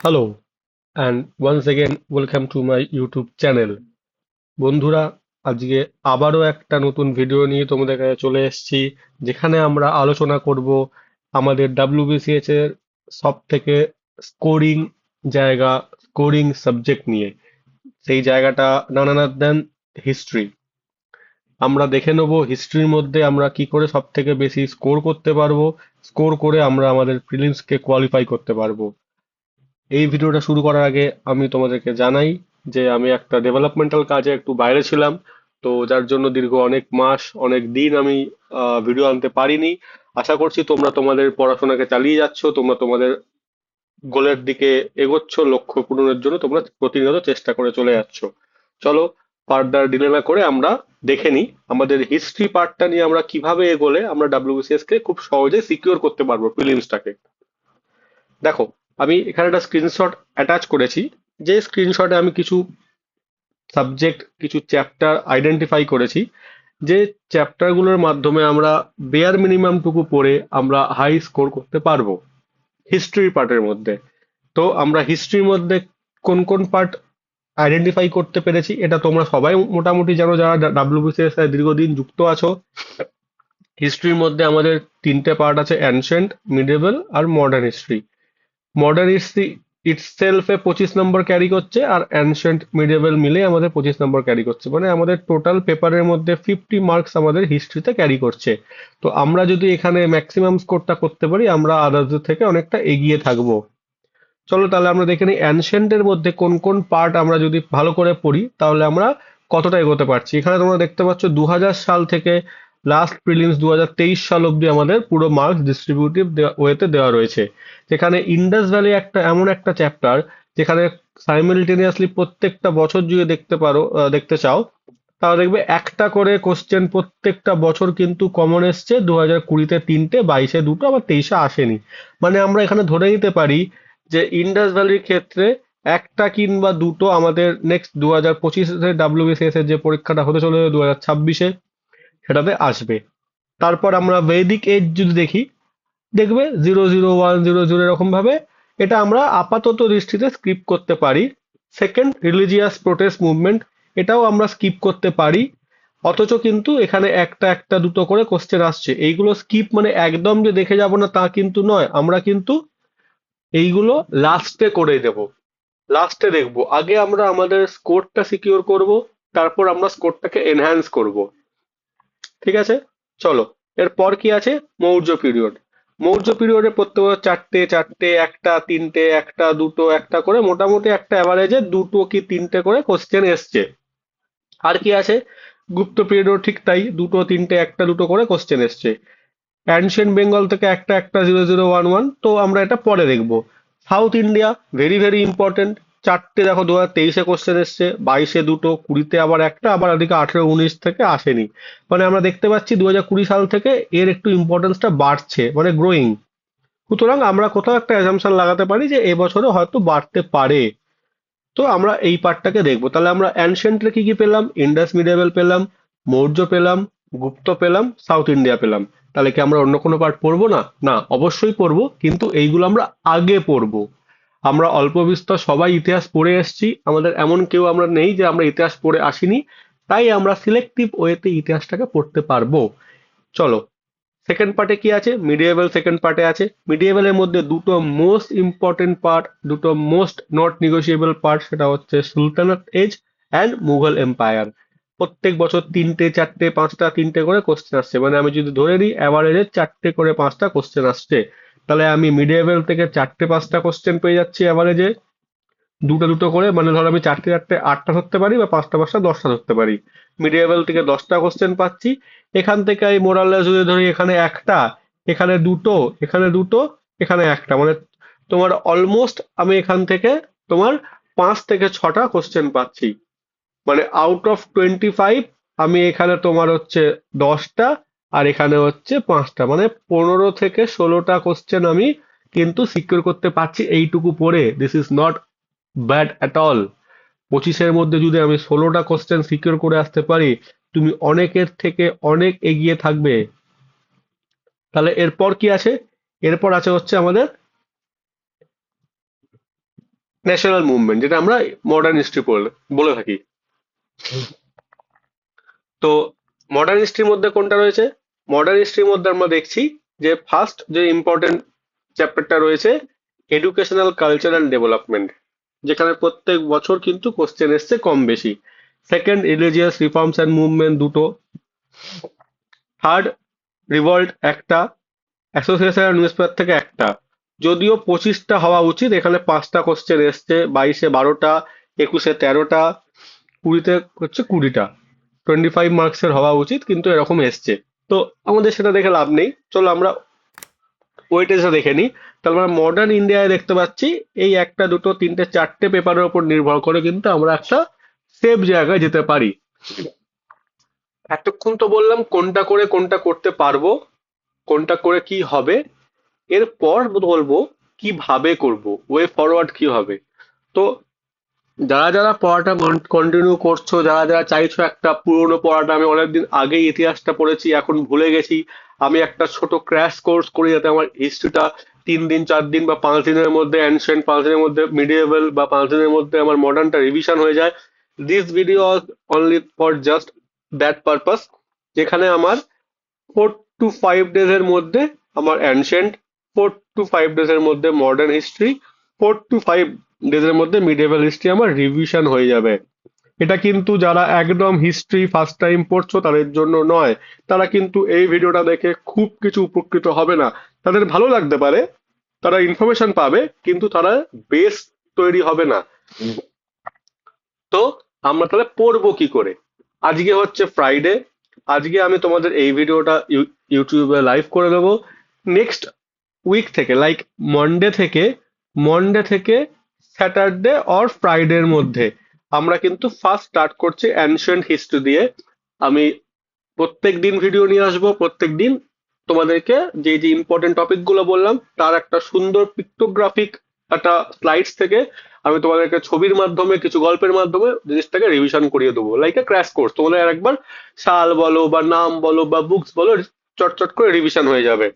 Hello and once again welcome to my YouTube channel. বন্ধুরা, আজকে আবারও একটা নতুন ভিডিও নিয়ে তোমাদের কাছে চলে এসেছি, যেখানে আমরা আলোচনা করব আমাদের ডাব্লিউবিসিএস এর সব থেকে স্কোরিং জায়গা, স্কোরিং সাবজেক্ট নিয়ে। সেই জায়গাটা none other than হিস্ট্রি। আমরা দেখে নেব হিস্ট্রির মধ্যে আমরা কি করে সব থেকে বেশি স্কোর করতে পারবো, স্কোর করে আমরা আমাদের প্রিলিমসকে কোয়ালিফাই করতে পারবো। এই ভিডিওটা শুরু করার আগে আমি তোমাদেরকে জানাই যে আমি একটা ডেভেলপমেন্টাল কাজে একটু বাইরে ছিলাম, তো যার জন্য দীর্ঘ অনেক মাস অনেক দিন আমি ভিডিও আনতে পারিনি। আশা করছি তোমরা তোমাদের পড়াশোনাকে চালিয়ে যাচ্ছ, তোমরা তোমাদের গোলের দিকে এগোচ্ছ, লক্ষ্য পূরণের জন্য তোমরা প্রতিনিয়ত চেষ্টা করে চলে যাচ্ছ। চলো, ফার্দার ডিলে না করে আমরা দেখে নিই আমাদের হিস্ট্রি পার্টটা নিয়ে আমরা কিভাবে এগোলে আমরা ডাব্লিউবিসিএস কে খুব সহজে সিকিউর করতে পারবো প্রিলিমসটাকে। দেখো, আমি এখানে একটা স্ক্রিনশট অ্যাটাচ করেছি। যে স্ক্রিনশটে আমি কিছু সাবজেক্ট, কিছু চ্যাপ্টার আইডেন্টিফাই করেছি, যে চ্যাপ্টারগুলোর মাধ্যমে আমরা বেয়ার মিনিমাম টুকু পড়ে আমরা হাই স্কোর করতে পারবো হিস্ট্রি পার্টের মধ্যে। তো আমরা হিস্ট্রির মধ্যে কোন কোন পার্ট আইডেন্টিফাই করতে পেরেছি এটা তোমরা সবাই মোটামুটি জানো, যারা ডাব্লিউবিসিএস এর দীর্ঘদিন যুক্ত আছো। হিস্ট্রির মধ্যে আমাদের তিনটে পার্ট আছে: অ্যানশেন্ট, মিডিয়েভেল আর মডার্ন হিস্ট্রি। মডার্ন হিস্ট্রি ইটসেলফে 25 নম্বর ক্যারি করছে, আর অ্যানশিয়েন্ট মিডিয়েভেল মিলে আমাদের 25 নম্বর ক্যারি করছে, মানে আমাদের টোটাল পেপারের মধ্যে 50 মার্কস আমাদের হিস্ট্রিতে ক্যারি করছে। তো আমরা যদি এখানে ম্যাক্সিমাম স্কোরটা করতে পারি আমরা আদার্সদের থেকে অনেকটা এগিয়ে থাকবো। চলো তাহলে আমরা দেখে নিই অ্যানশিয়েন্টের মধ্যে কোন কোন পার্ট আমরা যদি ভালো করে পড়ি তাহলে আমরা কতটা এগোতে পারছি। এখানে তোমরা দেখতে পাচ্ছ 2000 সাল থেকে লাস্ট প্রিলিমস 2023 সাল অবধি আমাদের পুরো মার্কস ডিস্ট্রিবিউটিভ ওয়েতে দেওয়া রয়েছে। যেখানে ইন্ডাস ভ্যালি একটা এমন একটা চ্যাপ্টার যেখানে সাইমেলটেনিয়াসলি প্রত্যেকটা বছর যদি দেখতে চাও, তাহলে দেখবে একটা করে কোশ্চেন প্রত্যেকটা বছর কিন্তু কমন এসছে। 2020-তে তিনটে, 2022-এ দুটো, আবার 2023-এ আসেনি। মানে আমরা এখানে ধরে নিতে পারি যে ইন্ডাস ভ্যালির ক্ষেত্রে একটা কিংবা দুটো আমাদের নেক্সট 2025-এ ডাব্লিউবিসিএস এর যে পরীক্ষাটা হতে চলেছে 2026-এ, সেটাতে আসবে। তারপর আমরা বৈদিক এজ যদি দেখি, দেখবে 00100 এরকম ভাবে এটা আমরা আপাতত দৃষ্টিতে স্কিপ করতে পারি। সেকেন্ড, রিলিজিয়াস প্রোটেস্ট মুভমেন্ট, এটাও আমরা স্কিপ করতে পারি। অথচ কিন্তু এখানে একটা একটা দুটো করে কোশ্চেন আসছে। এইগুলো স্কিপ মানে একদম যে দেখে যাব না তা কিন্তু নয়, আমরা কিন্তু এইগুলো লাস্টে করে দেব, লাস্টে দেখব। আগে আমরা আমাদের স্কোরটা সিকিউর করব, তারপর আমরা স্কোরটাকে এনহ্যান্স করব। ঠিক আছে, চলো। এরপর কি আছে? মৌর্য পিরিয়ড। মৌর্য পিরিয়ডে প্রত্যেক বছর চারটে চারটে, একটা তিনটে, একটা দুটো, একটা করে মোটামুটি একটা অ্যাভারেজে দুটো কি তিনটে করে কোশ্চেন এসছে। আর কি আছে? গুপ্ত পিরিয়ডও ঠিক তাই, দুটো তিনটে একটা দুটো করে কোশ্চেন এসছে। অ্যানশিয়েন্ট বেঙ্গল থেকে একটা একটা 0011, তো আমরা এটা পরে দেখবো। South India, very very important. চারটে দেখো 2023-এ কোশ্চেন এসছে, 22-এ দুটো, 20-তে আবার একটা, আবার এদিকে 18-19 থেকে আসেনি। মানে আমরা দেখতে পাচ্ছি 2020 সাল থেকে এর একটু ইম্পর্টেন্সটা বাড়ছে, মানে গ্রোয়িং। সুতরাং আমরা কোথাও একটা অ্যাজাম্পশন লাগাতে পারি যে এবছরও হয়তো বাড়তে পারে। তো আমরা এই পার্টটাকে দেখবো। তাহলে আমরা অ্যানশিয়েন্টে কি কি পেলাম? ইন্ডাস মিডিয়েভেল পেলাম, মৌর্য পেলাম, গুপ্ত পেলাম, সাউথ ইন্ডিয়া পেলাম। তাহলে কি আমরা অন্য কোনো পার্ট পড়বো না? না, অবশ্যই পড়বো, কিন্তু এইগুলো আমরা আগে পড়বো। আমরা অল্প বিস্তর সবাই ইতিহাস পড়ে এসেছি, আমাদের এমন কেউ আমরা নেই যে আমরা ইতিহাস পড়ে আসিনি। তাই আমরা সিলেক্টিভ ওয়েতে ইতিহাসটাকে পড়তে পারবো। চলো, সেকেন্ড পার্টে কি আছে? মিডিয়েভেল সেকেন্ড পার্টে আছে। মিডিয়েভেলের মধ্যে দুটো মোস্ট ইম্পর্টেন্ট পার্ট, দুটো মোস্ট নট নিগোসিয়েবল পার্ট, সেটা হচ্ছে সুলতানাত এজ অ্যান্ড মুঘল এম্পায়ার। প্রত্যেক বছর তিনটে চারটে পাঁচটা তিনটে করে কোশ্চেন আসছে, মানে আমি যদি ধরে নিই অ্যাভারেজে চারটে করে পাঁচটা কোশ্চেন আসছে, তাহলে আমি মিডিয়েভেল থেকে চারটে পাঁচটা কোশ্চেন পেয়ে যাচ্ছি অ্যাভারেজে দুটো দুটো করে। মানে ধরো আমি চারটে চারটে আটটা ধরতে পারি, বা পাঁচটা পাঁচটা 10টা ধরতে পারি। মিডিয়েভেল থেকে 10টা কোশ্চেন পাচ্ছি। এখান থেকে আমি মোরাললেস যদি ধরি, এখানে একটা, এখানে দুটো, এখানে দুটো, এখানে একটা, মানে তোমার অলমোস্ট আমি এখান থেকে তোমার 5 থেকে 6টা কোশ্চেন পাচ্ছি। মানে আউট অফ 25 আমি এখানে তোমার হচ্ছে 10টা, আর এখানে হচ্ছে 5টা, মানে 15 থেকে 16টা কোশ্চেন আমি কিন্তু সিকিউর করতে পারছি এইটুকু পড়ে। This is not bad at all. 25-এর মধ্যে যদি আমি 16টা কোশ্চেন সিকিউর করে আসতে পারি, তুমি অনেকের থেকে অনেক এগিয়ে থাকবে। তাহলে এরপর কি আছে? এরপর আছে হচ্ছে আমাদের ন্যাশনাল মুভমেন্ট, যেটা আমরা মডার্ন হিস্ট্রি বলে থাকি। তো মডার্ন হিস্ট্রির মধ্যে কোনটা রয়েছে? মডার্ন হিস্ট্রির মধ্যে আমরা দেখছি যে ফার্স্ট যে ইম্পর্টেন্ট চ্যাপ্টারটা রয়েছে, এডুকেশনাল কালচার অ্যান্ড ডেভেলপমেন্ট, যেখানে প্রত্যেক বছর কিন্তু কোশ্চেন এসছে কম বেশি। Second, religious reforms and movement, দুটো। থার্ড, রিভল্ট একটা, অ্যাসোসিয়েশন নিউজ পেপার থেকে একটা। যদিও 25টা হওয়া উচিত, এখানে 5টা কোশ্চেন এসছে, 22-এ 12টা, 21-এ 13টা, 20-তে হচ্ছে 20টা। 25 মার্কসের হওয়া উচিত, কিন্তু এরকম এসছে। তো আমাদের সেটা দেখে লাভ নেই, চলো আমরা ওয়েটেজটা দেখে নিই। তাহলে আমরা মডার্ন ইন্ডিয়ায় দেখতে পাচ্ছি এই একটা, দুটো, তিনটে, চারটে পেপারের উপর নির্ভর করে কিন্তু আমরা একটা সেফ জায়গায় যেতে পারি। এতক্ষণ তো বললাম কোনটা করে কোনটা করতে পারবো, কোনটা করে কি হবে। এরপর বলবো কিভাবে করব, ওয়ে ফরওয়ার্ড কি হবে। তো যারা যারা পড়াটা কন্টিনিউ করছো, যারা যারা চাইছো একটা পুরোনো পড়াটা, আমি অনেকদিন আগেই ইতিহাসটা পড়েছি এখন ভুলে গেছি, আমি একটা ছোট ক্র্যাশ কোর্স করি যাতে আমার হিস্ট্রিটা 3 দিন, 4 দিন বা 5 দিনের মধ্যে অ্যানশিয়েন্ট, 5 দিনের মধ্যে মিডিয়েবল, বা 5 দিনের মধ্যে আমার মডার্নটা রিভিশন হয়ে যায়। This video only for just that purpose, যেখানে আমার 4 to 5 days এর মধ্যে আমার অ্যানশিয়েন্ট, 4 to 5 days এর মধ্যে মডার্ন হিস্ট্রি, 4 to 5 days এর মধ্যে মিডিয়েভাল হিস্ট্রি আমার রিভিশন হয়ে যাবে। এটা কিন্তু যারা একদম হিস্ট্রি ফার্স্ট টাইম পড়ছো তাদের জন্য নয়। তারা কিন্তু এই ভিডিওটা দেখে খুব কিছু উপকৃত হবে না। তাদের ভালো লাগতে পারে, তারা ইনফরমেশন পাবে, কিন্তু তারা বেস তৈরি হবে না। তো আমরা তাহলে পড়বো কি করে? আজকে হচ্ছে ফ্রাইডে, আজকে আমি তোমাদের এই ভিডিওটা ইউটিউবে লাইভ করে দেবো। নেক্সট উইক থেকে, লাইক মন্ডে থেকে স্যাটারডে অর ফ্রাইডের মধ্যে আমরা কিন্তু ফার্স্ট স্টার্ট করছি অ্যানশিয়েন্ট হিস্ট্রি দিয়ে। আমি প্রত্যেক দিন ভিডিও নিয়ে আসবো, প্রত্যেক দিন তোমাদেরকে যে যে ইম্পর্টেন্ট টপিক গুলো বললাম তার একটা সুন্দর পিক্টোগ্রাফিক একটা স্লাইডস থেকে আমি তোমাদেরকে ছবির মাধ্যমে, কিছু গল্পের মাধ্যমে জিনিসটাকে রিভিশন করিয়ে দেবো, লাইক এ ক্র্যাশ কোর্স। তোমাদের আর একবার সাল বলো বা নাম বলো বা বুকস বলো চটচট করে রিভিশন হয়ে যাবে।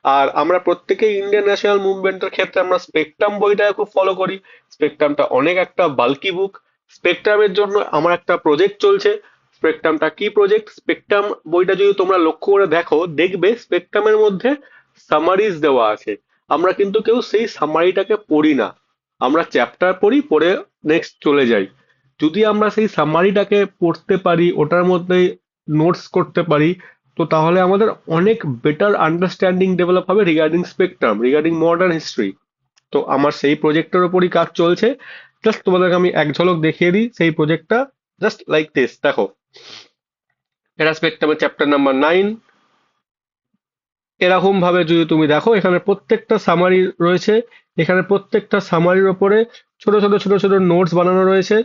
আর আমরা প্রত্যেকেই ইন্ডিয়ান ন্যাশনাল মুভমেন্টের ক্ষেত্রে আমরা স্পেকট্রাম বইটাকে খুব ফলো করি। স্পেকট্রামটা অনেক একটা বাল্কি বুক। স্পেকট্রামের জন্য আমার একটা প্রজেক্ট চলছে। স্পেকট্রামটা কি প্রজেক্ট? স্পেকট্রাম বইটা যদি তোমরা লক্ষ্য করে দেখো, দেখবে স্পেকট্রামের মধ্যে সামারিজ দেওয়া আছে। আমরা কিন্তু কেউ সেই সামারিটাকে পড়ি না, আমরা চ্যাপ্টার পড়ি, পড়ে নেক্সট চলে যাই। যদি আমরা সেই সামারিটাকে পড়তে পারি, ওটার মধ্যে নোটস করতে পারি, তো তাহলে আমাদের অনেক বেটার আন্ডারস্ট্যান্ডিং ডেভেলপ হবে regarding spectrum, regarding modern history. তো আমার সেই প্রজেক্টের উপরই কাজ চলছে। জাস্ট তোমাদেরকে আমি এক ঝলক দেখিয়ে দিই সেই প্রজেক্টটা। জাস্ট লাইক দিস, দেখো, এটা স্পেকট্রামের চ্যাপ্টার নাম্বার 9। এরকম ভাবে যদি তুমি দেখো, এখানে প্রত্যেকটা সামারি রয়েছে, এখানে প্রত্যেকটা সামারির ওপরে ছোট ছোট ছোট ছোট নোটস বানানো রয়েছে।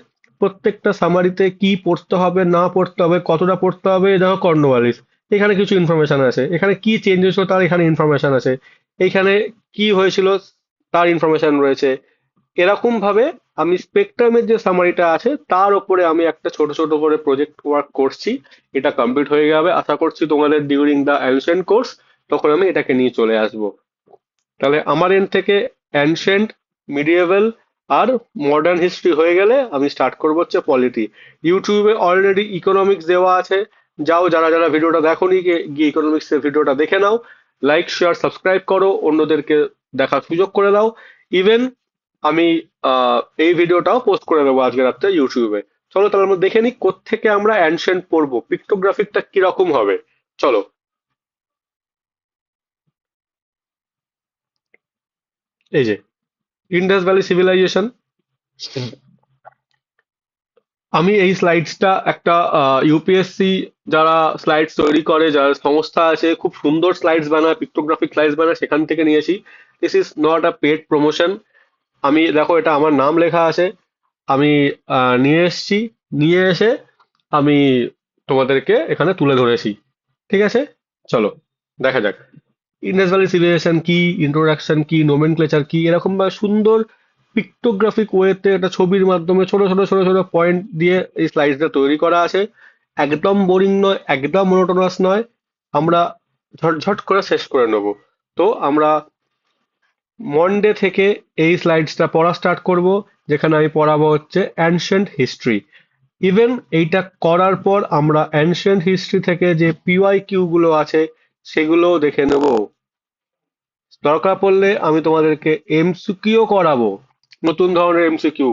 প্রত্যেকটা সামারিতে কি পড়তে হবে না পড়তে হবে, কতটা পড়তে হবে, এই দেখো কর্নওয়ালিস, এখানে কিছু ইনফরমেশন আছে। এখানে কি চেঞ্জ হয়েছিল তার এখানে ইনফরমেশন আছে। এখানে কি হয়েছিল তার ইনফরমেশন রয়েছে। এরকম ভাবে আমি স্পেকট্রামের যে সামারিটা আছে তার উপরে আমি একটা ছোট ছোট করে প্রজেক্ট ওয়ার্ক করছি। এটা কমপ্লিট হয়ে যাবে আশা করছি তোমাদের ডিউরিং দ্য অ্যানসিয়েন্ট কোর্স, তখন আমি এটাকে নিয়ে চলে আসব। তাহলে আমার এন্ড থেকে অ্যানসিয়েন্ট, মিডিয়েভাল আর মডার্ন হিস্ট্রি হয়ে গেলে আমি স্টার্ট করবো হচ্ছে পলিটি। ইউটিউবে অলরেডি ইকোনমিক্স দেওয়া আছে, যাও যারা যারা ভিডিওটা দেখোনি গিয়ে ইকোনমিক্স এর ভিডিওটা দেখে নাও। লাইক শেয়ার সাবস্ক্রাইব করো, অন্যদেরকে দেখার সুযোগ করে দাও। ইভেন আমি এই ভিডিওটাও পোস্ট করে দেবো আজকে রাত্রে ইউটিউবে। চলো তাহলে আমরা দেখে নিই কোত্থেকে আমরা অ্যানশিয়েন্ট পড়বো, পিক্টোগ্রাফিকটা কিরকম হবে। চলো। এই যে ইন্ডাস ভ্যালি সিভিলাইজেশন, আমি এই স্লাইডসটা একটা ইউপিএসসি যারা স্লাইডস তৈরি করে, যারা সংস্থা আছে খুব সুন্দর স্লাইডস বানায়, পিক্টোগ্রাফিক স্লাইডস বানায়, সেখান থেকে নিয়েছি। This is not a paid promotion. আমি দেখো এটা আমার নাম লেখা আছে, আমি নিয়ে এসেছি, নিয়ে এসে আমি তোমাদেরকে এখানে তুলে ধরেছি। ঠিক আছে, চলো দেখা যাক ইন্ডাস ভ্যালি সিভিলাইজেশন কি, ইন্ট্রোডাকশন কি, নোমেনক্লেচার কি, এরকম ভাবে সুন্দর পিক্টোগ্রাফিক ওয়েতে একটা ছবির মাধ্যমে ছোট ছোট ছোট ছোট পয়েন্ট দিয়ে এই স্লাইডসটা তৈরি করা আছে। একদম বোরিং নয়, একদম মোনোটোনাস নয়, আমরা ঝটঝট করে শেষ করে নেব। তো আমরা মন্ডে থেকে এই স্লাইডসটা পড়া স্টার্ট করব, যেখানে আমি পড়াবো হচ্ছে অ্যানশিয়েন্ট হিস্ট্রি। ইভেন এইটা করার পর আমরা অ্যানশিয়েন্ট হিস্ট্রি থেকে যে পিওয়াই গুলো আছে সেগুলোও দেখে নেব। দরকার পড়লে আমি তোমাদেরকে এমসিকিউ করাবো, নতুন ধরনের এমসিকিউ।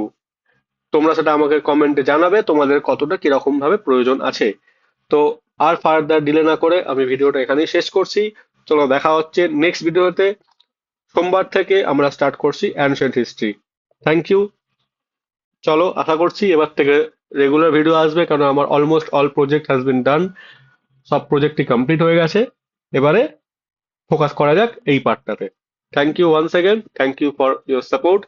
তোমরা সেটা আমাকে কমেন্টে জানাবে তোমাদের কতটা কিরকম ভাবে প্রয়োজন আছে। তো আর ফার্দার ডিলে না করে আমি ভিডিওটা এখানেই শেষ করছি। চলো, দেখা হচ্ছে নেক্সট ভিডিওতে। সোমবার থেকে আমরা স্টার্ট করছি অ্যানশিয়েন্ট হিস্ট্রি। Thank you. চলো, আশা করছি এবার থেকে রেগুলার ভিডিও আসবে, কারণ আমার almost all project has been done. সব প্রজেক্টই কমপ্লিট হয়ে গেছে। এবারে ফোকাস করা যাক এই পার্টটাতে। Thank you once again, thank you for your support.